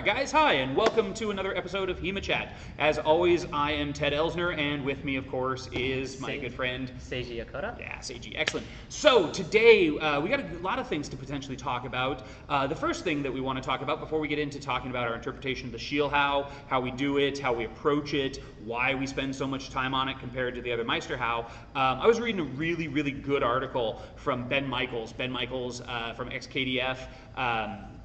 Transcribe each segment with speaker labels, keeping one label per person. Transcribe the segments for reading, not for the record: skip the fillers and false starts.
Speaker 1: Alright guys, hi, and welcome to another episode of HEMAchat. As always, I am Ted Elsner, and with me, of course, is my good friend...
Speaker 2: Seiji Yokota.
Speaker 1: Yeah, Seiji, excellent. So, today, we got a lot of things to potentially talk about. The first thing that we want to talk about before we get into talking about our interpretation of the Schielhauw, how we do it, how we approach it, why we spend so much time on it compared to the other Meisterhauw, I was reading a really, really good article from Ben Michaels. Ben Michaels from XKDF,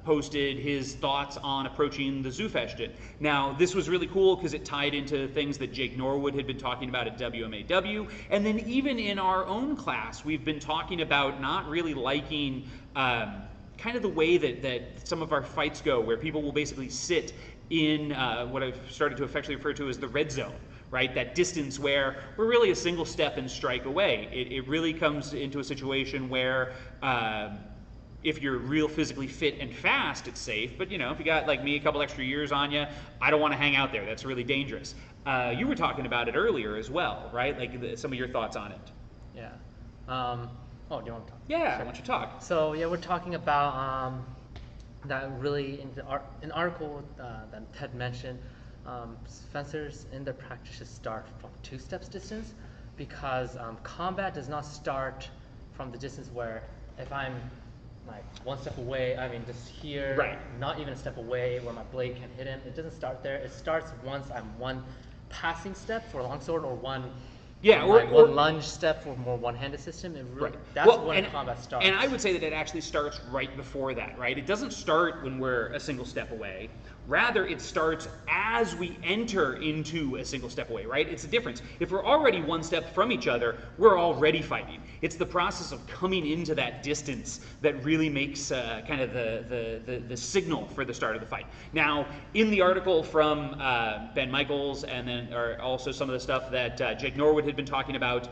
Speaker 1: posted his thoughts on approaching the Zoofechten. Now, this was really cool because it tied into things that Jake Norwood had been talking about at WMAW, and then even in our own class, we've been talking about not really liking kind of the way that some of our fights go, where people will basically sit in what I've started to affectionately refer to as the red zone. Right, that distance where we're really a single step and strike away. It really comes into a situation where if you're real physically fit and fast, it's safe. But, you know, if you got, like me, a couple extra years on you, I don't want to hang out there. That's really dangerous. You were talking about it earlier as well, right? Like some of your thoughts on it.
Speaker 2: Yeah. Oh, do you want to talk?
Speaker 1: Yeah,
Speaker 2: sure.
Speaker 1: Why don't you talk?
Speaker 2: So, yeah, we're talking about that really, in an article that Ted mentioned, fencers in their practice should start from 2 steps distance, because combat does not start from the distance where if I'm like 1 step away, I mean just here,
Speaker 1: right,
Speaker 2: not even a step away where my blade can hit him. It doesn't start there. It starts once I'm 1 passing step for a longsword, or one lunge step for more one-handed system. It really, that's when combat starts.
Speaker 1: And I would say that it actually starts right before that, right? It doesn't start when we're a single step away. Rather, it starts as we enter into a single step away, right? It's a difference. If we're already 1 step from each other, we're already fighting. It's the process of coming into that distance that really makes kind of the signal for the start of the fight. Now, in the article from Ben Michaels, and then also some of the stuff that Jake Norwood had been talking about,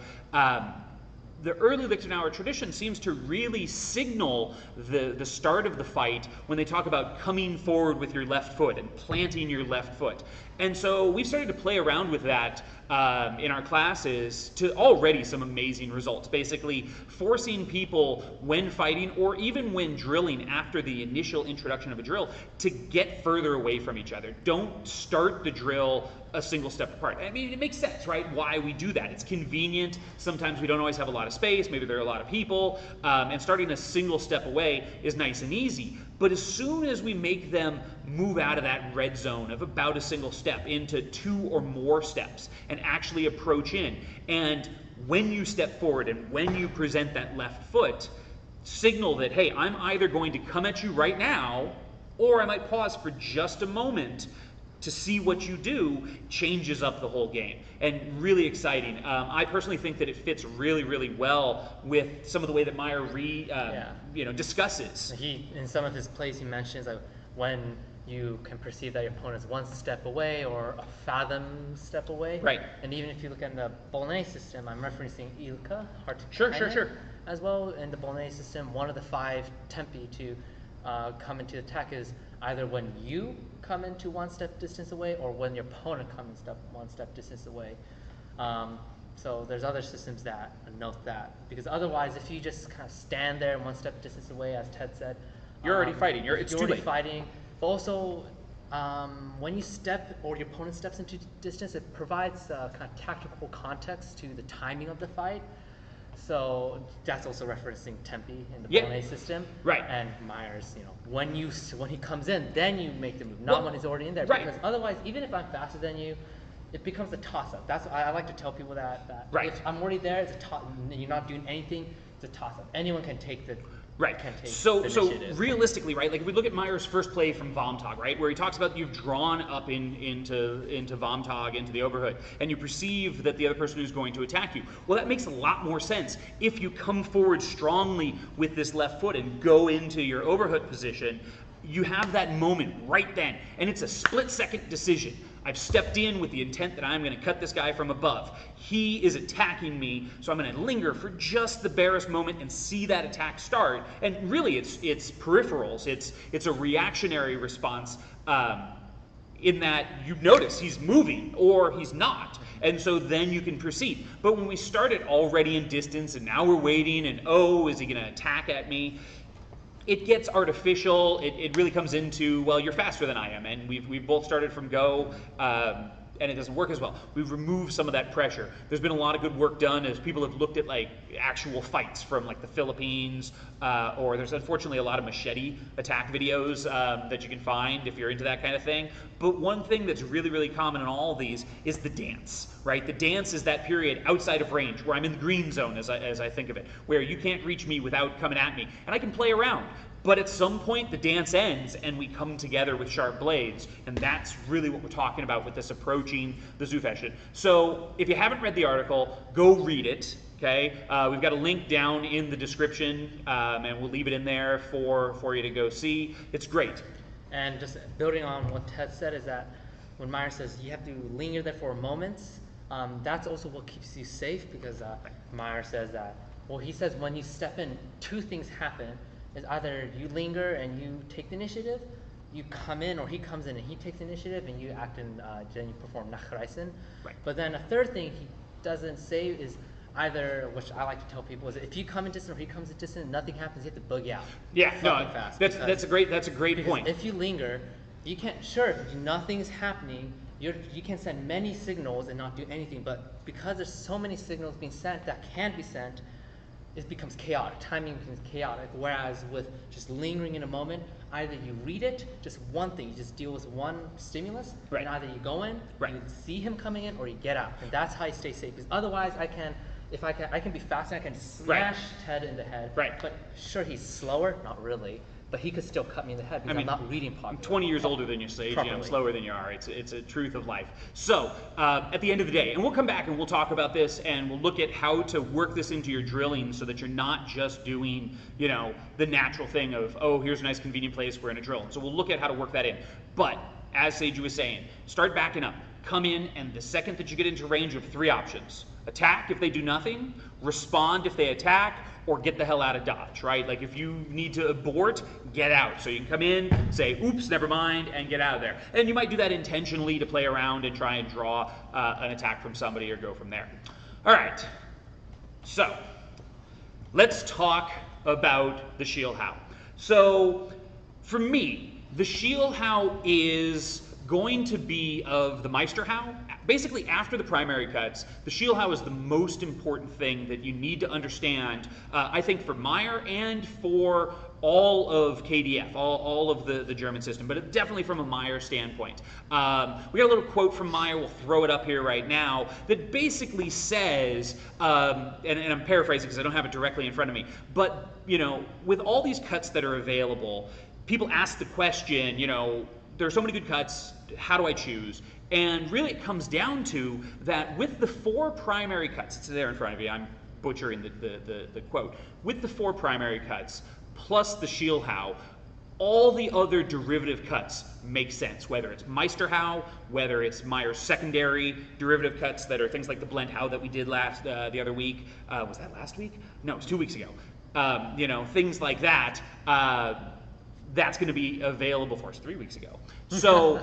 Speaker 1: the early Lichtenauer tradition seems to really signal the start of the fight when they talk about coming forward with your left foot and planting your left foot. And so we've started to play around with that in our classes to already some amazing results. Basically forcing people when fighting, or even when drilling after the initial introduction of a drill, to get further away from each other. Don't start the drill a single step apart. I mean, it makes sense, right, why we do that. It's convenient. Sometimes we don't always have a lot of space. Maybe there are a lot of people. And starting a single step away is nice and easy. But as soon as we make them move out of that red zone of about a single step into 2 or more steps and actually approach in, and when you step forward and when you present that left foot, signal that, hey, I'm either going to come at you right now, or I might pause for just a moment to see what you do, changes up the whole game. And really exciting. I personally think that it fits really, really well with some of the way that Meyer discusses.
Speaker 2: In some of his plays, he mentions like when you can perceive that your opponent is 1 step away or a fathom step away.
Speaker 1: Right.
Speaker 2: And even if you look at the Bolognese system, I'm referencing Ilka,
Speaker 1: Sure.
Speaker 2: As well. In the Bolognese system, one of the 5 tempi to come into attack is either when you come into 1 step distance away, or when your opponent comes 1 step distance away. So there's other systems that note that, because otherwise, if you just kind of stand there 1 step distance away, as Ted said,
Speaker 1: you're already fighting.
Speaker 2: It's too late. Fighting. But also, when you step or your opponent steps into distance, it provides kind of tactical context to the timing of the fight. So that's also referencing tempi in the Bolognese system.
Speaker 1: Right.
Speaker 2: And Meyer's, when he comes in, then you make the move, not when he's already in there.
Speaker 1: Right.
Speaker 2: Because otherwise, even if I'm faster than you, it becomes a toss-up. That's I like to tell people that
Speaker 1: right.
Speaker 2: If I'm already there, it's a toss. You're not doing anything. It's a toss-up. Anyone can take the
Speaker 1: So realistically, right, like if we look at Meyer's first play from Vomtag, right, where he talks about you've drawn up into Vomtag, into the overhood, and you perceive that the other person is going to attack you. Well, that makes a lot more sense if you come forward strongly with this left foot and go into your overhood position. You have that moment right then, and it's a split-second decision. I've stepped in with the intent that I'm going to cut this guy from above. He is attacking me, so I'm going to linger for just the barest moment and see that attack start. And really, it's peripherals. It's a reactionary response in that you notice he's moving or he's not. And so then you can proceed. But when we started already in distance and now we're waiting and, oh, is he going to attack at me? it gets artificial. It really comes into, well, you're faster than I am, and we've both started from Go, and it doesn't work as well. We've removed some of that pressure. There's been a lot of good work done as people have looked at like actual fights from like the Philippines, or there's unfortunately a lot of machete attack videos that you can find if you're into that kind of thing. But one thing that's really, really common in all of these is the dance, right? The dance is that period outside of range where I'm in the green zone, as I think of it, where you can't reach me without coming at me, and I can play around. But at some point, the dance ends, and we come together with sharp blades, and that's really what we're talking about with this approaching the Zufechten. So if you haven't read the article, go read it, okay? We've got a link down in the description, and we'll leave it in there for you to go see. It's great.
Speaker 2: And just building on what Ted said is that when Meyer says you have to linger there for moments, that's also what keeps you safe, because Meyer says that, well, he says when you step in, two things happen. Is either you linger and you take the initiative, you come in, or he comes in and he takes the initiative, and you act in, then you perform nachreisen.
Speaker 1: Right.
Speaker 2: But then a third thing he doesn't say is either, which I like to tell people, is that if you come in distant or he comes in distant, nothing happens. You have to boogie out.
Speaker 1: Yeah, no,
Speaker 2: fast,
Speaker 1: that's a great point.
Speaker 2: If you linger, you can't. Sure, if nothing's happening, you can send many signals and not do anything. But because there's so many signals being sent that can be sent, it becomes chaotic. Timing becomes chaotic. Whereas with just lingering in a moment, either you read it, just one thing, you just deal with one stimulus,
Speaker 1: right.
Speaker 2: and either you go in,
Speaker 1: right.
Speaker 2: you see him coming in, or you get out. And that's how you stay safe. Because otherwise, I can be fast and I can smash Ted in the head.
Speaker 1: Right.
Speaker 2: But sure, he's slower, not really. But he could still cut me in the head because I'm not reading properly.
Speaker 1: I'm 20 years older than you, Sage. I'm slower than you are. It's a truth of life. So at the end of the day, and we'll come back and we'll talk about this, and we'll look at how to work this into your drilling so that you're not just doing, the natural thing of, oh, here's a nice convenient place, we're in a drill. So we'll look at how to work that in. But as Sage was saying, start backing up. Come in, and the second that you get into range of 3 options: attack if they do nothing, respond if they attack, or get the hell out of Dodge, right? Like if you need to abort, get out. So you can come in, say, oops, never mind, and get out of there. And you might do that intentionally to play around and try and draw an attack from somebody or go from there. All right, so let's talk about the Shieldhau. So for me, the Shieldhau is going to be of the Meisterhauw. Basically, after the primary cuts, the Schielhauw is the most important thing that you need to understand, I think, for Meyer and for all of KDF, all of the German system, but definitely from a Meyer standpoint. We got a little quote from Meyer, we'll throw it up here right now, that basically says, and I'm paraphrasing because I don't have it directly in front of me, but, with all these cuts that are available, people ask the question, there are so many good cuts, how do I choose? And really it comes down to that with the 4 primary cuts, it's there in front of you, I'm butchering the quote, with the 4 primary cuts plus the Schielhauw, all the other derivative cuts make sense, whether it's Meisterhauw, whether it's Meyer's secondary derivative cuts that are things like the Blendhauw that we did the other week. Was that last week? No, it was 2 weeks ago. Things like that. That's going to be available for us 3 weeks ago. So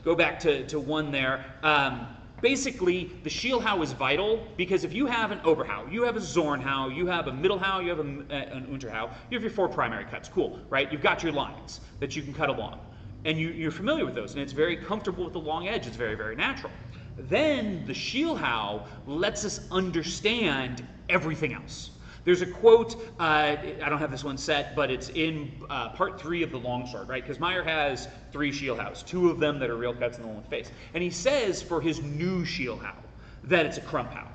Speaker 1: go back to one there. Basically, the Schielhauw is vital because if you have an Oberhauw, you have a Zornhauw, you have a Mittelhauw, you have an Unterhauw, you have your 4 primary cuts. Cool, right? You've got your lines that you can cut along. And you're familiar with those, and it's very comfortable with the long edge. It's very, very natural. Then the Schielhauw lets us understand everything else. There's a quote, I don't have this one set, but it's in part 3 of the longsword, right? Because Meyer has 3 Schielhauws, 2 of them that are real cuts and the one with face. And he says for his new Schielhauw that it's a Krumpau.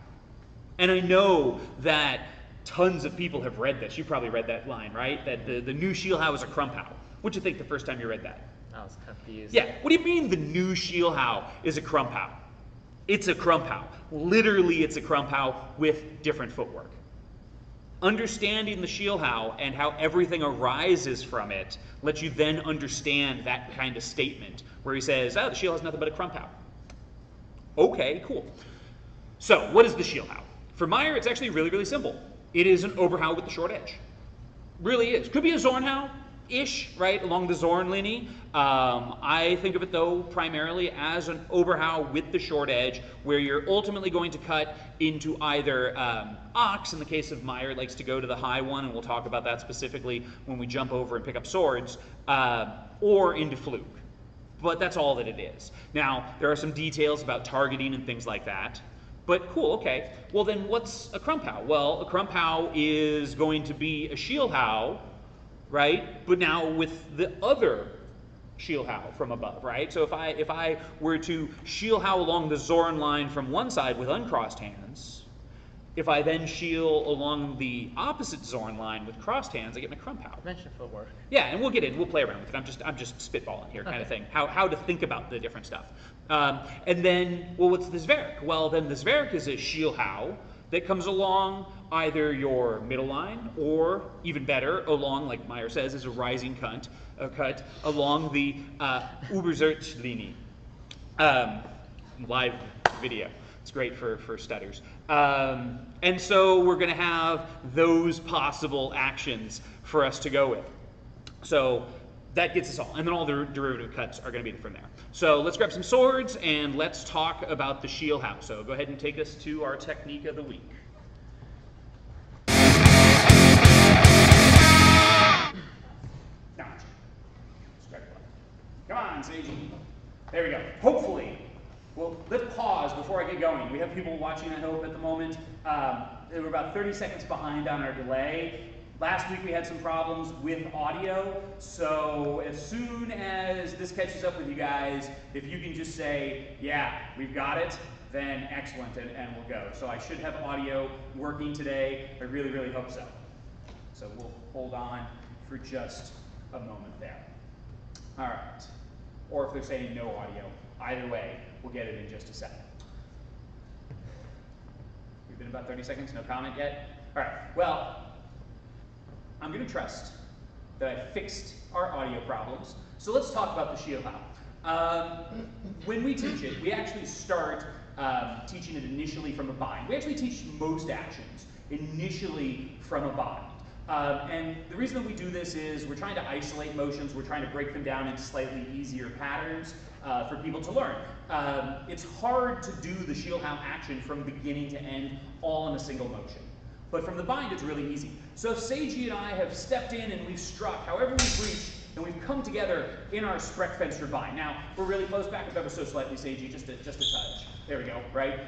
Speaker 1: And I know that tons of people have read this. You probably read that line, right? That the new Schielhauw is a Krumpau. What'd you think the first time you read that?
Speaker 2: I was confused.
Speaker 1: Yeah, what do you mean the new Schielhauw is a Krumpau? It's a Krumpau. Literally, it's a Krumpau with different footwork. Understanding the Schielhauw and how everything arises from it lets you then understand that kind of statement where he says, oh, the Schielhauw is nothing but a Krumpau. Okay, cool. So what is the Schielhauw? For Meyer, it's actually really, really simple. It is an Oberhauw with the short edge. Really is. Could be a Zornhauw, ish, right, along the Zornlinie. I think of it, though, primarily as an Oberhau with the short edge, where you're ultimately going to cut into either ox, in the case of Meyer, likes to go to the high one, and we'll talk about that specifically when we jump over and pick up swords, or into fluke. But that's all that it is. Now, there are some details about targeting and things like that. But cool, okay. Well, then what's a Krumpau? Well, a Krumpau is going to be a Schielhauw, right? But now with the other Schielhauw from above, right? So if I were to Schielhauw along the Zorn line from one side with uncrossed hands, if I then Shiel along the opposite Zorn line with crossed hands, I get my Krumpau.
Speaker 2: Mention footwork.
Speaker 1: Yeah, and we'll get in. We'll play around with it. I'm just spitballing here, kind of thing. How to think about the different stuff. And then, well, what's the Zverik? Well, then the Zverik is a Schielhauw that comes along either your middle line or, even better, along, like Meyer says, is a rising cut along the Übersetzlinie. Live video. It's great for stutters. And so we're going to have those possible actions for us to go with. So that gets us all. And then all the derivative cuts are going to be from there. So let's grab some swords and let's talk about the Schielhauw. So go ahead and take us to our technique of the week. Come on, Seiji. There we go. Hopefully, well, let's pause before I get going. We have people watching, I hope, at the moment. We're about 30 seconds behind on our delay. Last week we had some problems with audio, so as soon as this catches up with you guys, if you can just say, yeah, we've got it, then excellent, and we'll go. So I should have audio working today. I really, really hope so. So we'll hold on for just a moment there. All right. Or if they're saying no audio, either way, we'll get it in just a second. We've been about 30 seconds, no comment yet? All right, well, I'm going to trust that I fixed our audio problems. So let's talk about the Shieldhau. When we teach it, we actually start teaching it initially from a bind. We actually teach most actions initially from a bind. And the reason that we do this is we're trying to isolate motions, we're trying to break them down into slightly easier patterns for people to learn. It's hard to do the Shieldhau action from beginning to end all in a single motion. But from the bind, it's really easy. So if Seiji and I have stepped in and we've struck, however we've reached, and we've come together in our Spreckfenster bind. Now, we're really close, back up ever so slightly, Seiji, just a touch. There we go, right?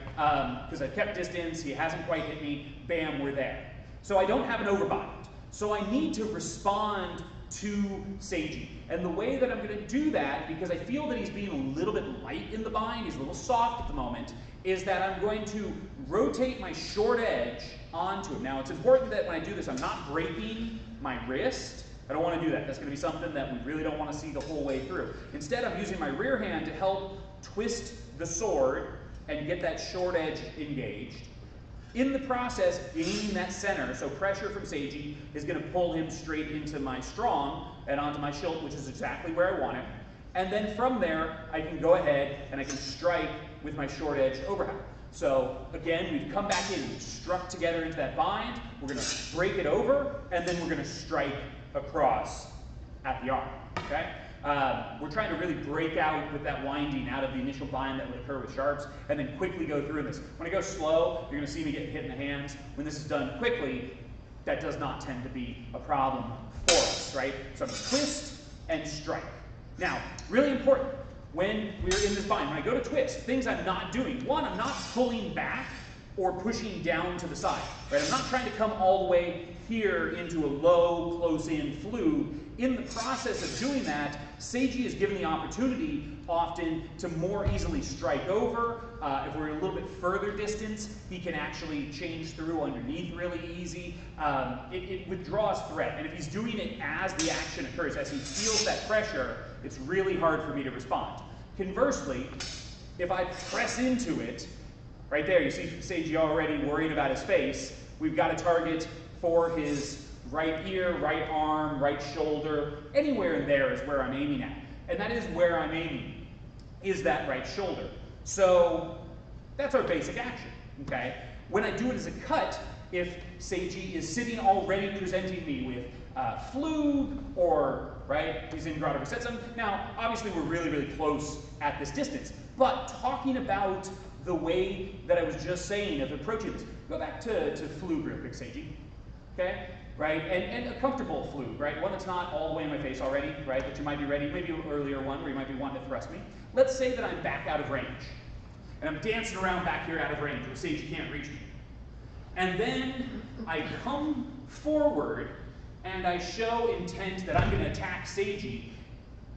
Speaker 1: Because I've kept distance, he hasn't quite hit me, bam, we're there. So I don't have an overbind. So I need to respond to Seiji. And the way that I'm going to do that, because I feel that he's being a little bit light in the bind, he's a little soft at the moment, is that I'm going to rotate my short edge onto him. Now, it's important that when I do this, I'm not breaking my wrist. I don't want to do that. That's going to be something that we really don't want to see the whole way through. Instead, I'm using my rear hand to help twist the sword and get that short edge engaged. In the process, gaining that center, so pressure from Seiji is going to pull him straight into my strong and onto my schild, which is exactly where I want him. And then from there, I can go ahead and I can strike with my short edge overhand. So again, we've come back in, we've struck together into that bind, we're going to break it over, and then we're going to strike across at the arm, okay? We're trying to really break out with that winding out of the initial bind that would occur with sharps, and then quickly go through this. When I go slow, you're going to see me get hit in the hands. When this is done quickly, that does not tend to be a problem for us, right? So I'm going to twist and strike. Now, really important, when we're in this bind, when I go to twist, things I'm not doing. One, I'm not pulling back or pushing down to the side, right? I'm not trying to come all the way here into a low, close-in fluke. In the process of doing that, Seiji is given the opportunity often to more easily strike over. If we're a little bit further distance, he can actually change through underneath really easy. It withdraws threat, and if he's doing it as the action occurs, as he feels that pressure, it's really hard for me to respond. Conversely, if I press into it, right there, you see Seiji already worried about his face. We've got a target for his right ear, right arm, right shoulder. Anywhere in there is where I'm aiming at. And that is where I'm aiming, is that right shoulder. So that's our basic action, okay? When I do it as a cut, if Seiji is sitting already presenting me with Flug, or, right, he's in Grotto Versetzung. Now, obviously we're really, really close at this distance, but talking about the way that I was just saying of approaching this, go back to Flug real quick, Seiji, okay? Right, and a comfortable Flug, right? One that's not all the way in my face already, right? That you might be ready, maybe an earlier one where you might be wanting to thrust me. Let's say that I'm back out of range, and I'm dancing around back here out of range where Seiji can't reach me. And then I come forward and I show intent that I'm going to attack Seiji.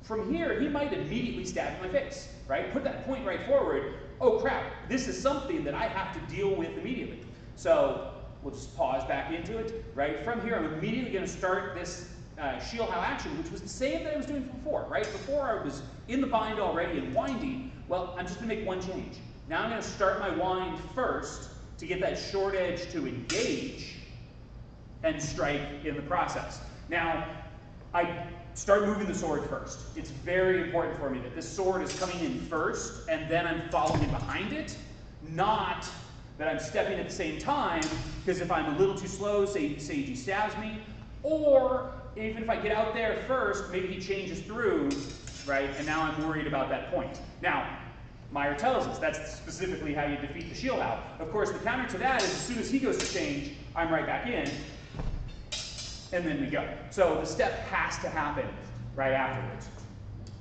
Speaker 1: From here, he might immediately stab in my face, right? Put that point right forward. Oh crap, this is something that I have to deal with immediately. So we'll just pause back into it, right? From here, I'm immediately going to start this Shieldhau action, which was the same that I was doing before, right? Before I was in the bind already and winding. Well, I'm just going to make one change. Now I'm going to start my wind first to get that short edge to engage and strike in the process. Now, I start moving the sword first. It's very important for me that this sword is coming in first and then I'm following behind it, not that I'm stepping at the same time, because if I'm a little too slow, Seiji stabs me, or even if I get out there first, maybe he changes through, right, and now I'm worried about that point. Now, Meyer tells us that's specifically how you defeat the Schielhauw. Of course, the counter to that is as soon as he goes to change, I'm right back in, and then we go. So the step has to happen right afterwards.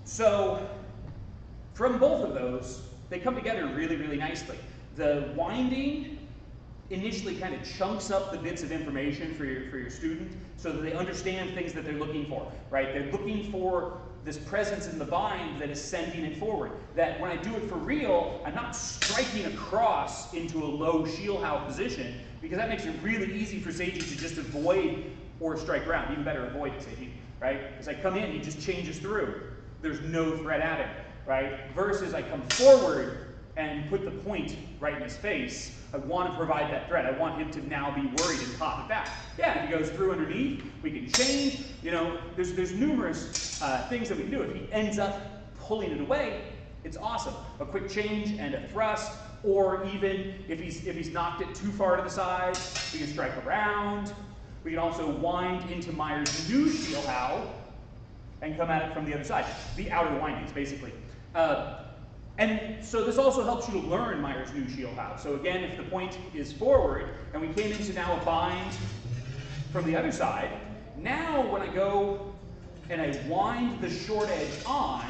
Speaker 1: So from both of those, they come together really, really nicely. The winding initially kind of chunks up the bits of information for your student so that they understand things that they're looking for, right? They're looking for this presence in the bind that is sending it forward. That when I do it for real, I'm not striking across into a low Shieldhau position, because that makes it really easy for Seiji to just avoid or strike ground. Even better, avoid Seiji, right? As I come in, he just changes through. There's no threat at him, right? Versus I come forward and put the point right in his face. I want to provide that threat. I want him to now be worried and pop it back. Yeah, if he goes through underneath, we can change. You know, there's numerous things that we can do. If he ends up pulling it away, it's awesome. A quick change and a thrust, or even if he's knocked it too far to the side, we can strike around. We can also wind into Meyer's new Shieldhau and come at it from the other side. The outer windings, basically. And so this also helps you to learn Meyer's new Shieldhau. So again, if the point is forward, and we came into now a bind from the other side, now when I go and I wind the short edge on,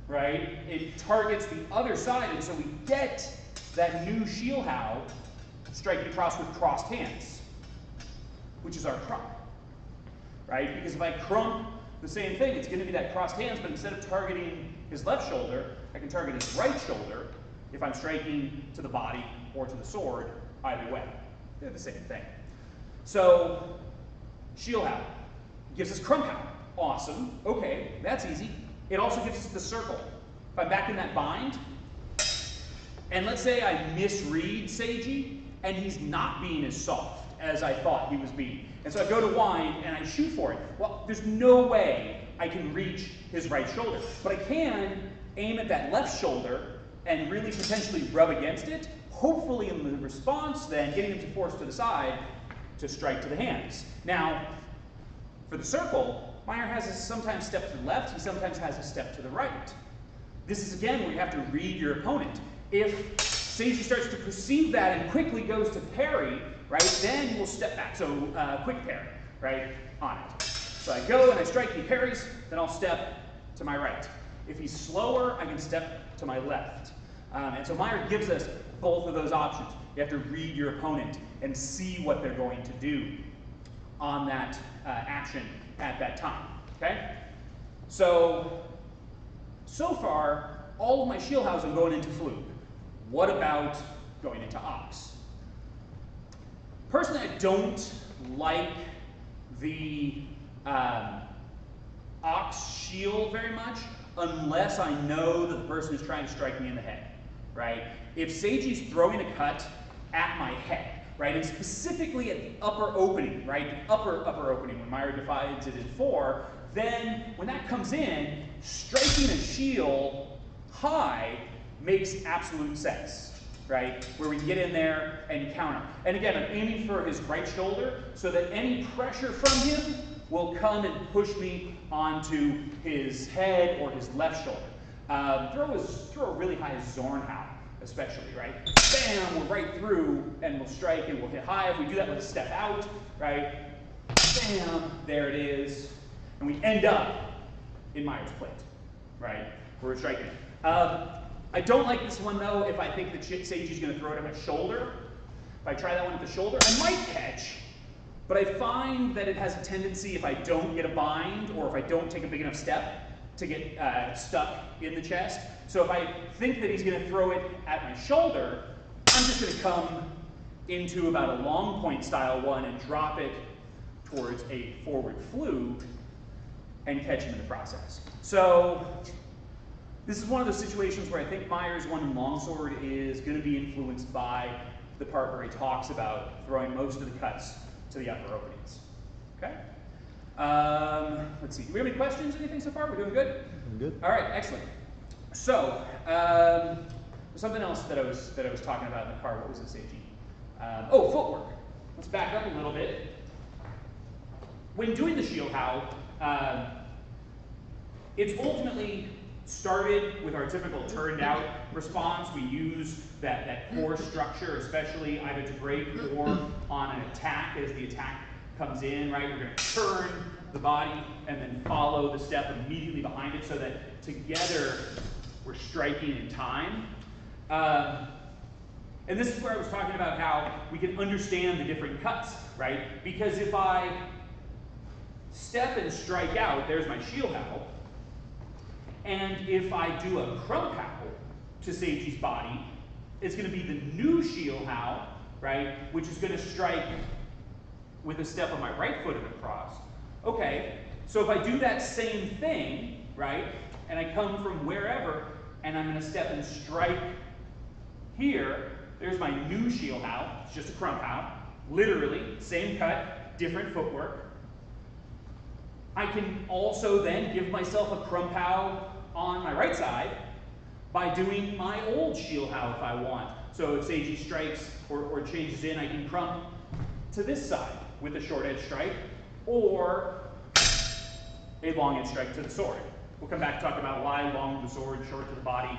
Speaker 1: right, it targets the other side, and so we get that new Shieldhau striking across with crossed hands, which is our crump, right? Because if I crump the same thing, it's going to be that crossed hands, but instead of targeting his left shoulder, I can target his right shoulder if I'm striking to the body or to the sword, either way. They're the same thing. So, Shieldhau gives us Crumpau. Awesome. Okay, that's easy. It also gives us the circle. If I'm back in that bind, and let's say I misread Seiji, and he's not being as soft as I thought he was being. And so I go to wind, and I shoot for it. Well, there's no way I can reach his right shoulder. But I can aim at that left shoulder and really potentially rub against it, hopefully in the response then getting him to force to the side to strike to the hands. Now, for the circle, Meyer has a sometimes step to the left, he sometimes has a step to the right. This is again where you have to read your opponent. If Seiji starts to perceive that and quickly goes to parry, right, then he will step back. So quick parry, right, on it. So I go and I strike, he parries, then I'll step to my right. If he's slower, I can step to my left. And so Meyer gives us both of those options. You have to read your opponent and see what they're going to do on that action at that time, okay? So far, all of my Shieldhaus I'm going into Flug. What about going into Ox? Personally, I don't like the Ox shield very much, unless I know that the person is trying to strike me in the head, right? If Seiji's throwing a cut at my head, right, and specifically at the upper opening, right, the upper opening, when Meyer divides it in 4, then when that comes in, striking a shield high makes absolute sense, right, where we can get in there and counter. And again, I'm aiming for his right shoulder so that any pressure from him will come and push me onto his head or his left shoulder. Throw a really high Zornhau, especially, right? Bam, we're right through, and we'll strike, and we'll hit high. If we do that with a step out, right? Bam, there it is. And we end up in Meyer's plate, right? Where we're striking. I don't like this one, though, if I think that Seiji's going to throw it at my shoulder. If I try that one at the shoulder, I might catch. But I find that it has a tendency, if I don't get a bind, or if I don't take a big enough step, to get stuck in the chest. So if I think that he's going to throw it at my shoulder, I'm just going to come into about a long point style one and drop it towards a forward flug and catch him in the process. So this is one of those situations where I think Meyer's one in longsword is going to be influenced by the part where he talks about throwing most of the cuts to the upper openings. Okay? Let's see. Do we have any questions? Anything so far? We're doing good?
Speaker 3: Good.
Speaker 1: All right, excellent. So, something else that I was talking about in the car. What was it, Seiji? Oh, footwork. Let's back up a little bit. When doing the Shieldhau, it's ultimately started with our typical turned out response. We use that core structure, especially either to break or on an attack as the attack comes in, right? We're going to turn the body and then follow the step immediately behind it so that together we're striking in time. And this is where I was talking about how we can understand the different cuts, right? Because if I step and strike out, there's my Shieldhau. And if I do a Krumpau to Seiji's body, it's going to be the new Shieldhau, right? Which is going to strike with a step on my right foot and across. Okay, so if I do that same thing, right? And I come from wherever, and I'm going to step and strike here, there's my new Shieldhau. It's just a Krumpau. Literally, same cut, different footwork. I can also then give myself a Krumpau on my right side by doing my old Shieldhau if I want. So if Seiji strikes or changes in, I can crump to this side with a short edge strike, or a long edge strike to the sword. We'll come back to talk about why long to the sword, short to the body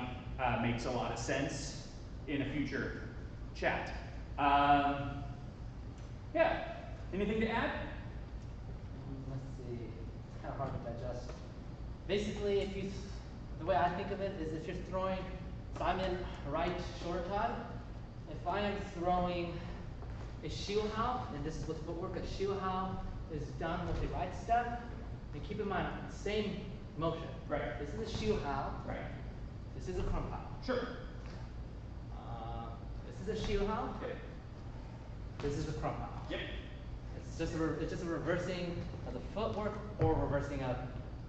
Speaker 1: makes a lot of sense in a future chat. Yeah, anything to add?
Speaker 2: Let's see, it's kind of hard to digest. Basically, the way I think of it is if you're throwing, so I'm in right shoulder tie, if I am throwing a Shieldhau, and this is with footwork, a Shieldhau is done with the right step, and keep in mind, same motion.
Speaker 1: Right.
Speaker 2: This is a Shieldhau. Right. This is a Krumpau.
Speaker 1: Sure.
Speaker 2: This is a Shieldhau.
Speaker 1: Okay.
Speaker 2: This is a Krumpau.
Speaker 1: Yep.
Speaker 2: It's just a reversing of the footwork or reversing of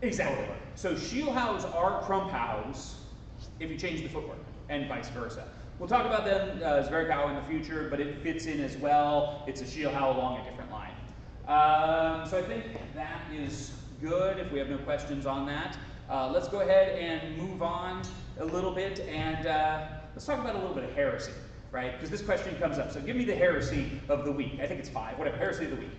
Speaker 1: exactly. So Shieldhaus are Krumphaus if you change the footwork, and vice versa. We'll talk about them as Zwerghau in the future, but it fits in as well. It's a Schielhauw along a different line. So I think that is good if we have no questions on that. Let's go ahead and move on a little bit, and let's talk about a little bit of heresy, right? Because this question comes up. So give me the heresy of the week. I think it's 5, whatever, heresy of the week.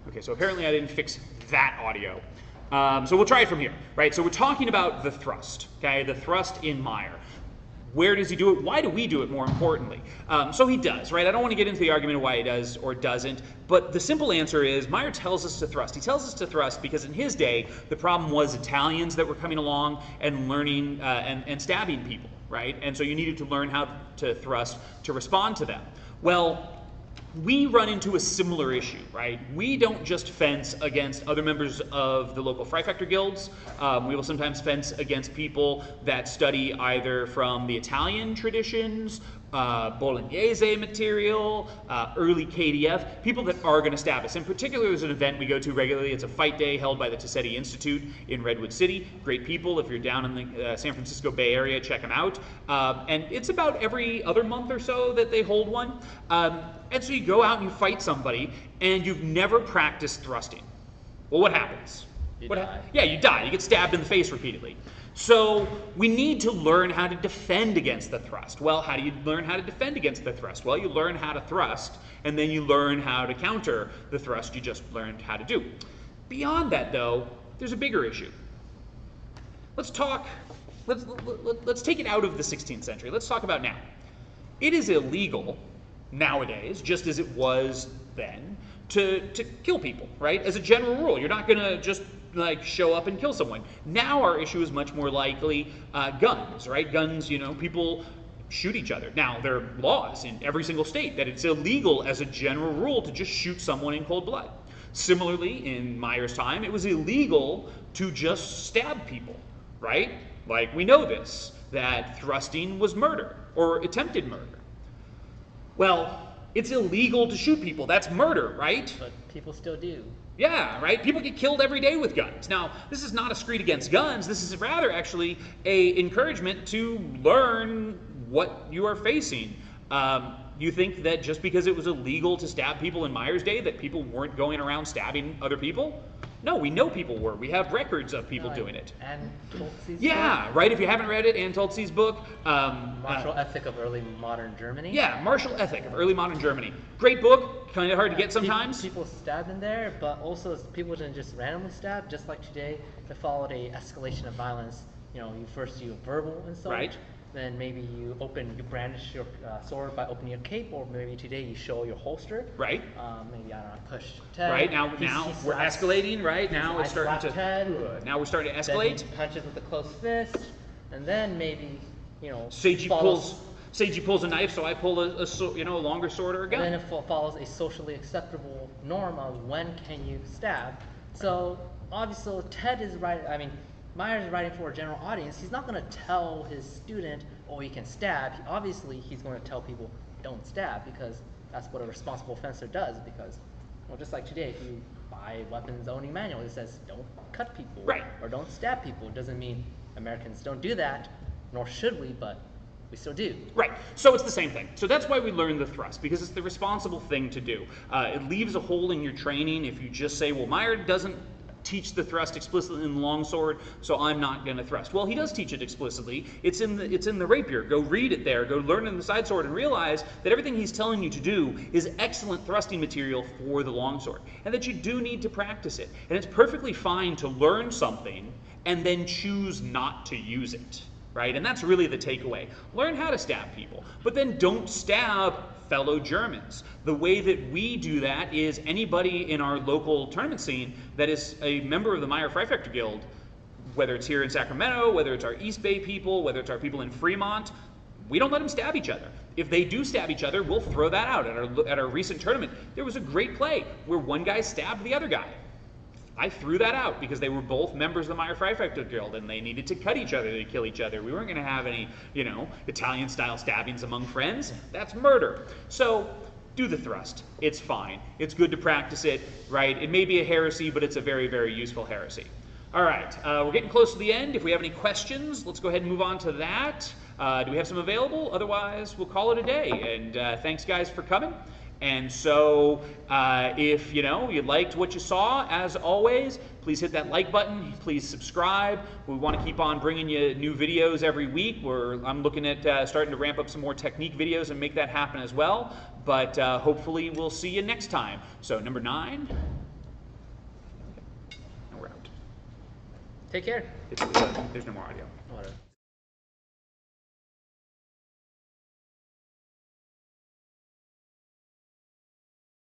Speaker 1: Okay, so apparently I didn't fix that audio. So we'll try it from here, right? So we're talking about the thrust, okay? The thrust in Meyer. Where does he do it? Why do we do it, more importantly? So he does, right? I don't want to get into the argument of why he does or doesn't, but the simple answer is Meyer tells us to thrust. He tells us to thrust because in his day, the problem was Italians that were coming along and learning and stabbing people, right? And so you needed to learn how to thrust to respond to them. Well, we run into a similar issue, right? We don't just fence against other members of the local fry factor guilds. We will sometimes fence against people that study either from the Italian traditions, Bolognese material, early KDF, people that are going to stab us. In particular, there's an event we go to regularly. It's a fight day held by the Tassetti Institute in Redwood City. Great people. If you're down in the San Francisco Bay Area, check them out. And it's about every other month or so that they hold one. And so you go out and you fight somebody, and you've never practiced thrusting. Well, what happens?
Speaker 2: You die.
Speaker 1: Yeah, you die. You get stabbed in the face repeatedly. So we need to learn how to defend against the thrust. Well, how do you learn how to defend against the thrust? Well, you learn how to thrust, and then you learn how to counter the thrust you just learned how to do. Beyond that, though, there's a bigger issue. Let's take it out of the 16th century. Let's talk about now. It is illegal nowadays, just as it was then, to kill people, right? As a general rule, you're not going to just like show up and kill someone. Now our issue is much more likely guns, right? Guns, you know, people shoot each other. Now there are laws in every single state that it's illegal as a general rule to just shoot someone in cold blood. Similarly, in Meyer's time, it was illegal to just stab people, right? Like we know this, that thrusting was murder or attempted murder. Well, it's illegal to shoot people. That's murder, right?
Speaker 2: But people still do.
Speaker 1: Yeah, right? People get killed every day with guns. Now, this is not a screed against guns. This is rather actually a encouragement to learn what you are facing. You think that just because it was illegal to stab people in Meyer's day, that people weren't going around stabbing other people? No, we know people were. We have records of people doing it.
Speaker 2: And Tolzi's
Speaker 1: book? Right? If you haven't read it, Ann Tolzi's book.
Speaker 2: Martial Ethic of Early Modern Germany.
Speaker 1: Yeah, Martial Ethic of Early Modern Germany. Great book, kind of hard to get sometimes.
Speaker 2: People stabbed in there, but also people didn't just randomly stab, just like today. They followed a escalation of violence. You know, you first do verbal insult.
Speaker 1: Right.
Speaker 2: Then maybe you brandish your sword by opening your cape, or maybe today you show your holster.
Speaker 1: Right.
Speaker 2: Maybe, I don't know, push Ted.
Speaker 1: Right, now we're escalating, right? Now it's starting to
Speaker 2: Ted.
Speaker 1: Now we're starting to escalate.
Speaker 2: Then he punches with a closed fist, and then maybe, you know,
Speaker 1: Seiji pulls a knife, so I pull a longer sword or a gun.
Speaker 2: And then it follows a socially acceptable norm of when can you stab. So obviously Ted is right. I mean, Meyer's writing for a general audience. He's not going to tell his student, oh, you can stab. Obviously, he's going to tell people, don't stab, because that's what a responsible fencer does. Because, well, just like today, if you buy a weapons owning manual, it says don't cut people,
Speaker 1: right,
Speaker 2: or don't stab people. It doesn't mean Americans don't do that, nor should we, but we still do.
Speaker 1: Right. So it's the same thing. So that's why we learn the thrust, because it's the responsible thing to do. It leaves a hole in your training if you just say, well, Meyer doesn't teach the thrust explicitly in the longsword, so I'm not going to thrust. Well, he does teach it explicitly. It's in the rapier. Go read it there. Go learn it in the side sword and realize that everything he's telling you to do is excellent thrusting material for the longsword, and that you do need to practice it. And it's perfectly fine to learn something and then choose not to use it, right? And that's really the takeaway. Learn how to stab people, but then don't stab fellow Germans. The way that we do that is anybody in our local tournament scene that is a member of the Meyer Fry Factor Guild, whether it's here in Sacramento, whether it's our East Bay people, whether it's our people in Fremont, we don't let them stab each other. If they do stab each other, we'll throw that out. At our recent tournament, there was a great play where one guy stabbed the other guy. I threw that out because they were both members of the Meyer Fry Factor Guild and they needed to cut each other to kill each other. We weren't going to have any, Italian-style stabbings among friends. That's murder. So do the thrust. It's fine. It's good to practice it, right? It may be a heresy, but it's a very, very useful heresy. All right, we're getting close to the end. If we have any questions, let's go ahead and move on to that. Do we have some available? Otherwise, we'll call it a day. And thanks, guys, for coming. And so if you liked what you saw, as always, please hit that like button. Please subscribe. We want to keep on bringing you new videos every week. I'm looking at starting to ramp up some more technique videos and make that happen as well. But hopefully we'll see you next time. So number 9. And we're out.
Speaker 2: Take care.
Speaker 1: There's no more audio.
Speaker 2: Whatever.